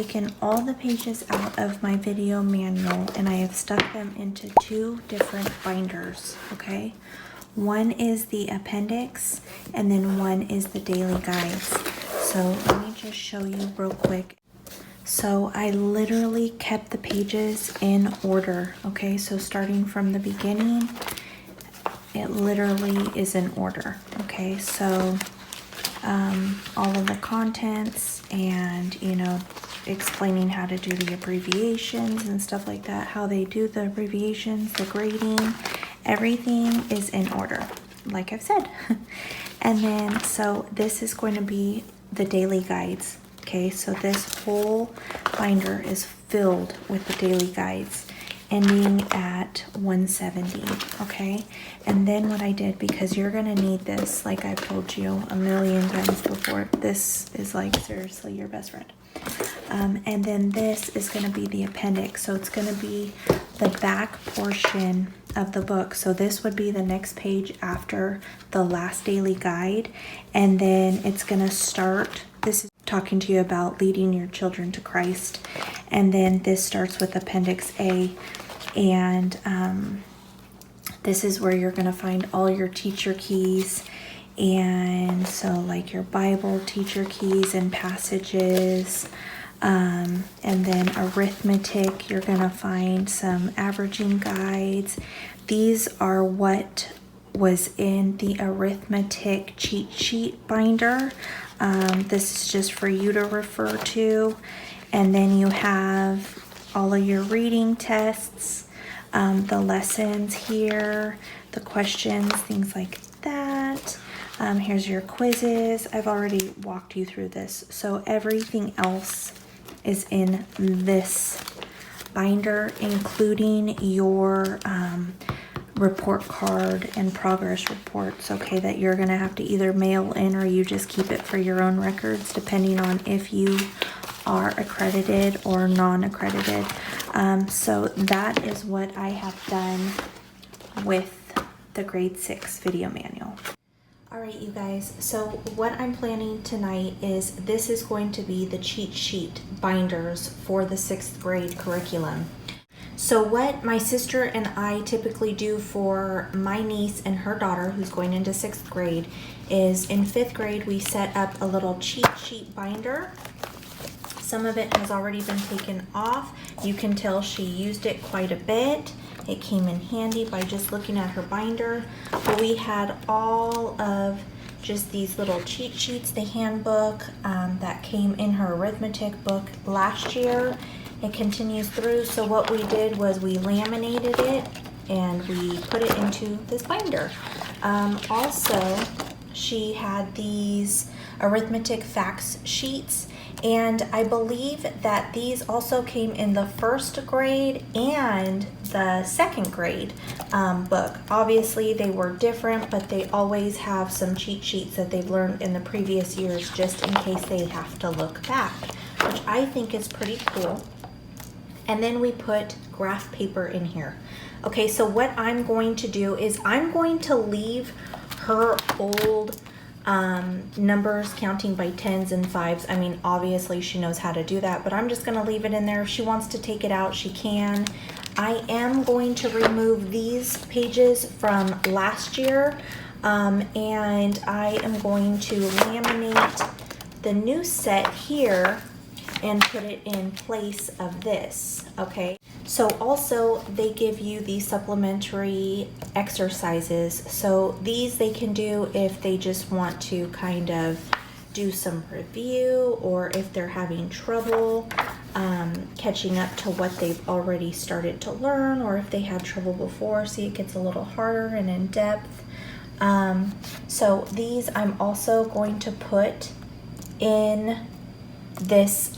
taken all the pages out of my video manual and I have stuck them into two different binders, okay? One is the appendix and then one is the daily guides. So let me just show you real quick. So I literally kept the pages in order, okay? So starting from the beginning, it literally is in order, okay? So all of the contents and, you know, explaining how to do the abbreviations and stuff like that, how they do the abbreviations, the grading, everything is in order, like I've said. And then, so this is going to be the daily guides, okay? So this whole binder is filled with the daily guides, ending at 170, okay? And then what I did, because you're gonna need this, like I've told you a million times before, this is like seriously your best friend. And then this is gonna be the appendix. So it's gonna be the back portion of the book. So this would be the next page after the last daily guide. And then it's gonna start, this is talking to you about leading your children to Christ. And then this starts with Appendix A. And this is where you're going to find all your teacher keys. And so like your Bible teacher keys and passages. And then arithmetic, you're going to find some averaging guides. These are what was in the arithmetic cheat sheet binder. This is just for you to refer to. And then you have all of your reading tests, the lessons here, the questions, things like that. Here's your quizzes. I've already walked you through this. So everything else is in this binder, including your report card and progress reports, okay, that you're gonna have to either mail in or you just keep it for your own records, depending on if you are accredited or non-accredited. So that is what I have done with the grade 6 video manual. All right, you guys, so what I'm planning tonight is this is going to be the cheat sheet binders for the 6th grade curriculum. So what my sister and I typically do for my niece and her daughter who's going into 6th grade is in 5th grade we set up a little cheat sheet binder. Some of it has already been taken off. You can tell she used it quite a bit. It came in handy by just looking at her binder. But we had all of just these little cheat sheets, the handbook that came in her arithmetic book last year. It continues through. So what we did was we laminated it and we put it into this binder. Also, she had these arithmetic facts sheets. And I believe that these also came in the 1st grade and the 2nd grade book. Obviously, they were different, but they always have some cheat sheets that they've learned in the previous years just in case they have to look back, which I think is pretty cool. And then we put graph paper in here. Okay, so what I'm going to do is I'm going to leave her old numbers counting by 10s and 5s. I mean, obviously she knows how to do that, but I'm just going to leave it in there. If she wants to take it out, she can. I am going to remove these pages from last year, and I am going to laminate the new set here and put it in place of this, okay? So also they give you the supplementary exercises. So these they can do if they just want to kind of do some review or if they're having trouble catching up to what they've already started to learn, or if they had trouble before. See, it gets a little harder and in depth. So these I'm also going to put in this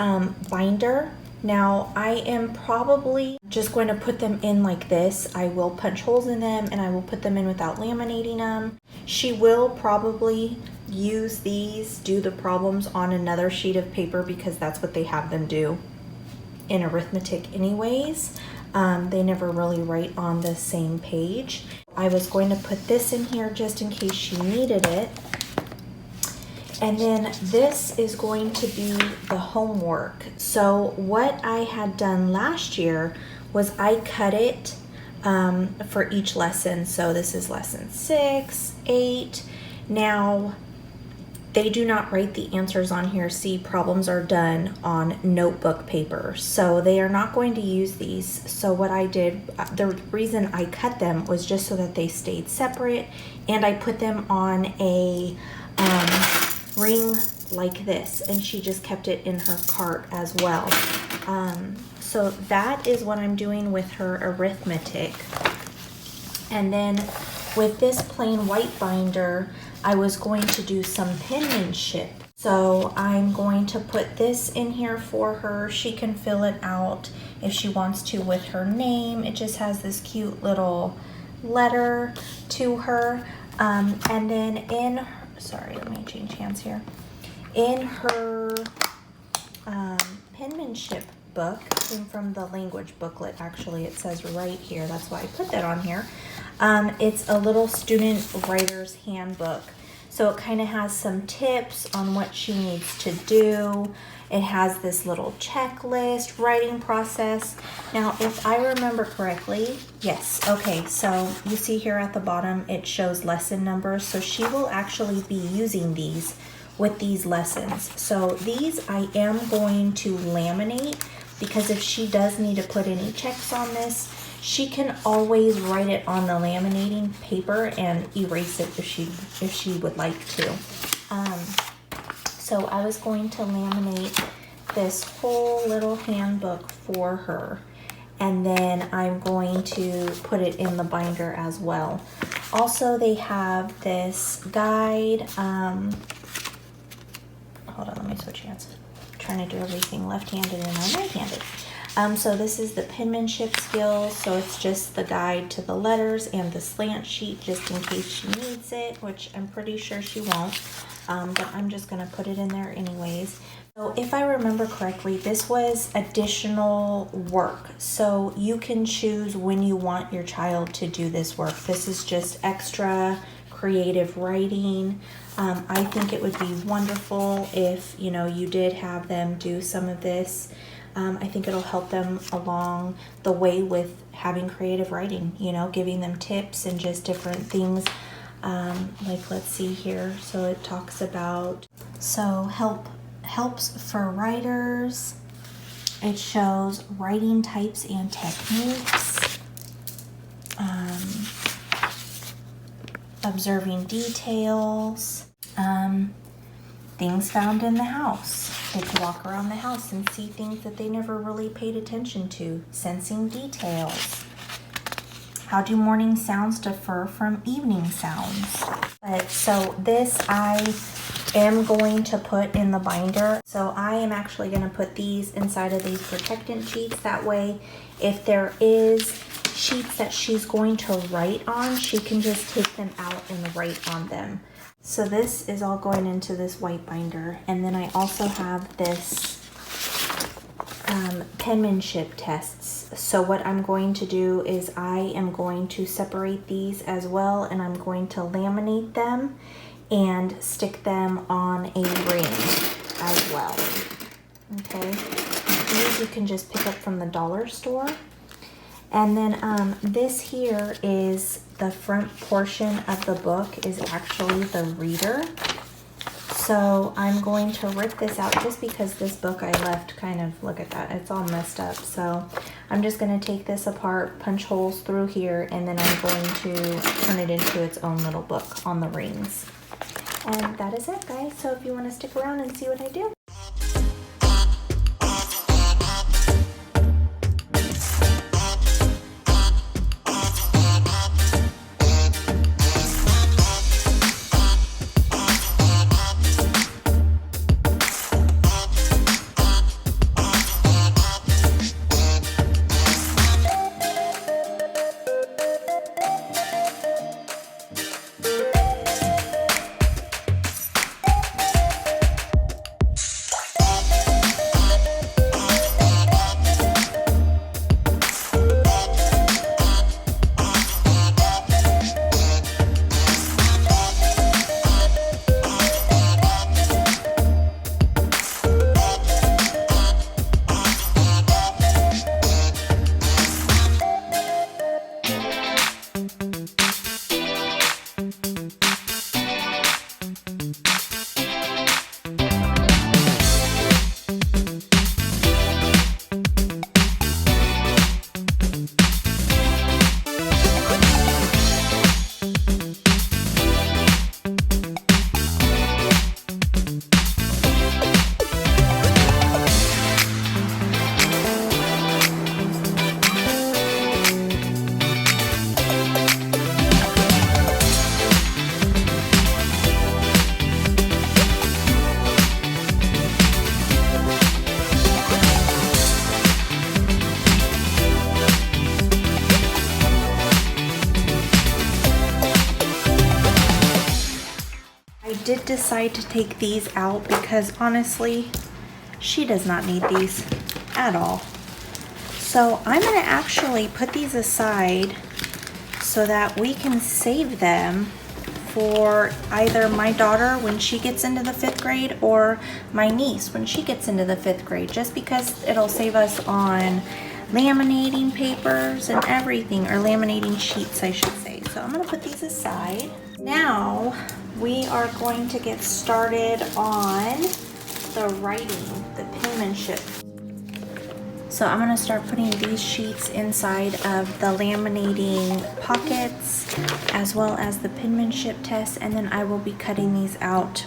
binder. Now I am probably just going to put them in like this. I will punch holes in them and I will put them in without laminating them. She will probably use these, do the problems on another sheet of paper because that's what they have them do in arithmetic anyways. They never really write on the same page. I was going to put this in here just in case she needed it. And then this is going to be the homework. So what I had done last year was I cut it for each lesson. So this is lesson 6, 8. Now, they do not write the answers on here. See, problems are done on notebook paper. So they are not going to use these. So what I did, the reason I cut them was just so that they stayed separate, and I put them on a ring like this, and she just kept it in her cart as well. So that is what I'm doing with her arithmetic. And then with this plain white binder, I was going to do some penmanship. So I'm going to put this in here for her. She can fill it out if she wants to with her name. It just has this cute little letter to her. And then in her, sorry, let me change hands here. In her penmanship book, came from the language booklet, actually, it says right here. That's why I put that on here. It's a little student writer's handbook. So it kind of has some tips on what she needs to do. It has this little checklist, writing process. Now, if I remember correctly, yes, okay, so you see here at the bottom, it shows lesson numbers. So she will actually be using these with these lessons. So these I am going to laminate, because if she does need to put any checks on this, she can always write it on the laminating paper and erase it if she would like to. So I was going to laminate this whole little handbook for her, and then I'm going to put it in the binder as well. Also, they have this guide. Hold on, let me switch hands. I'm trying to do everything left-handed and I'm right-handed. So this is the penmanship skills. So it's just the guide to the letters and the slant sheet just in case she needs it, which I'm pretty sure she won't. But I'm just going to put it in there anyways. So if I remember correctly, this was additional work. So you can choose when you want your child to do this work. This is just extra creative writing. I think it would be wonderful if, you did have them do some of this. I think it'll help them along the way with having creative writing, giving them tips and just different things. Like, let's see here. So it talks about, helps for writers. It shows writing types and techniques. Observing details. Things found in the house. They could walk around the house and see things that they never really paid attention to. Sensing details. How do morning sounds differ from evening sounds? So this I am going to put in the binder. So I am actually going to put these inside of these protectant sheets. That way, if there is sheets that she's going to write on, she can just take them out and write on them. So this is all going into this white binder. And then I also have this penmanship tests. So what I'm going to do is I am going to separate these as well, and I'm going to laminate them and stick them on a ring as well. Okay, these you can just pick up from the dollar store. And then this here is the front portion of the book is actually the reader. So I'm going to rip this out just because this book I left kind of, look at that, it's all messed up. So I'm just going to take this apart, punch holes through here, and then I'm going to turn it into its own little book on the rings. And that is it, guys. So if you want to stick around and see what I do. I did decide to take these out because honestly, she does not need these at all. So I'm going to actually put these aside so that we can save them for either my daughter when she gets into the 5th grade or my niece when she gets into the 5th grade, just because it'll save us on laminating papers and everything, or laminating sheets I should say. So I'm going to put these aside. Now we are going to get started on the writing, the penmanship. So I'm going to start putting these sheets inside of the laminating pockets as well as the penmanship test, and then I will be cutting these out.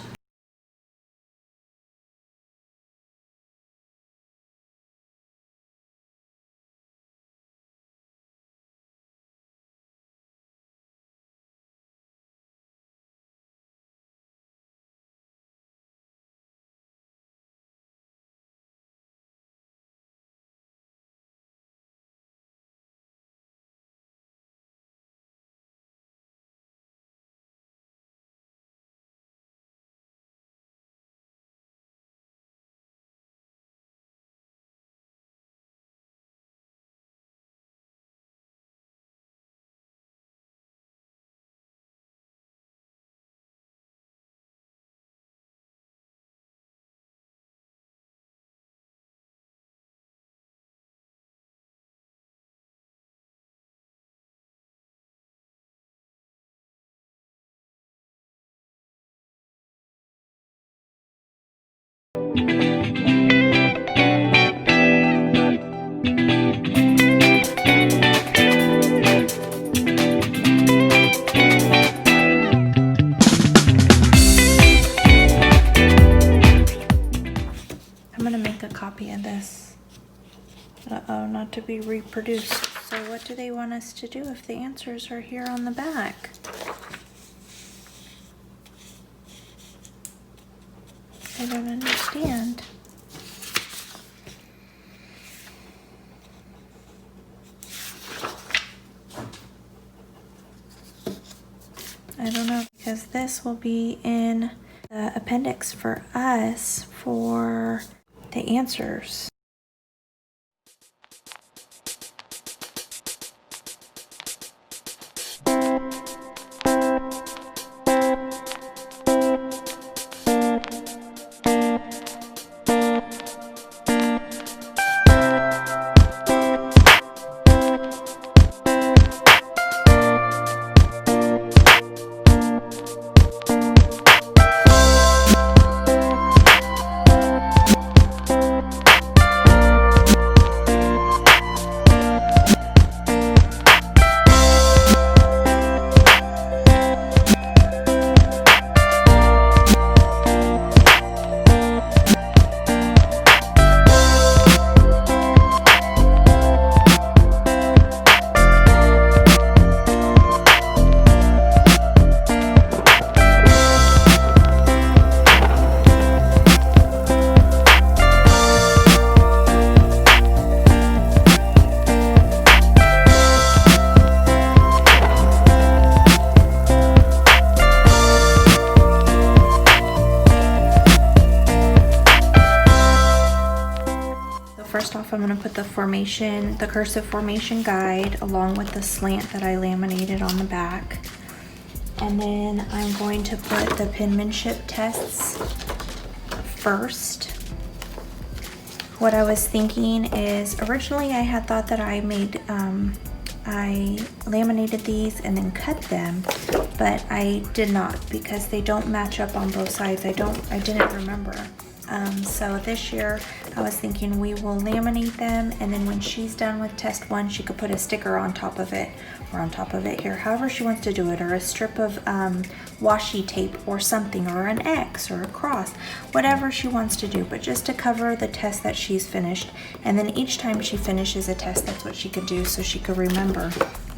Copy of this. Uh-oh, not to be reproduced. So what do they want us to do if the answers are here on the back? I don't understand. I don't know, because this will be in the appendix for us for the answers. First off, I'm going to put the formation, the cursive formation guide, along with the slant that I laminated on the back. And then I'm going to put the penmanship tests first. What I was thinking is, originally I had thought that I laminated these and then cut them, but I did not because they don't match up on both sides. I didn't remember. So this year I was thinking we will laminate them, and then when she's done with test 1, she could put a sticker on top of it, or on top of it here, however she wants to do it, or a strip of washi tape or something, or an X or a cross, whatever she wants to do, but just to cover the test that she's finished. And then each time she finishes a test, that's what she could do, so she could remember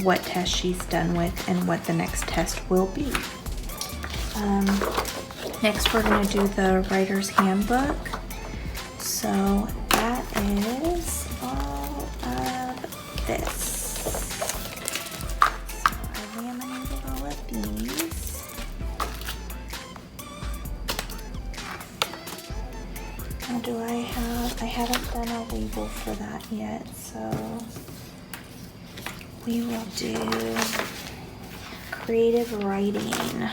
what test she's done with and what the next test will be. Next, we're going to do the writer's handbook. So that is all of this. So I laminated all of these. Now do I haven't done a label for that yet, so we will do creative writing.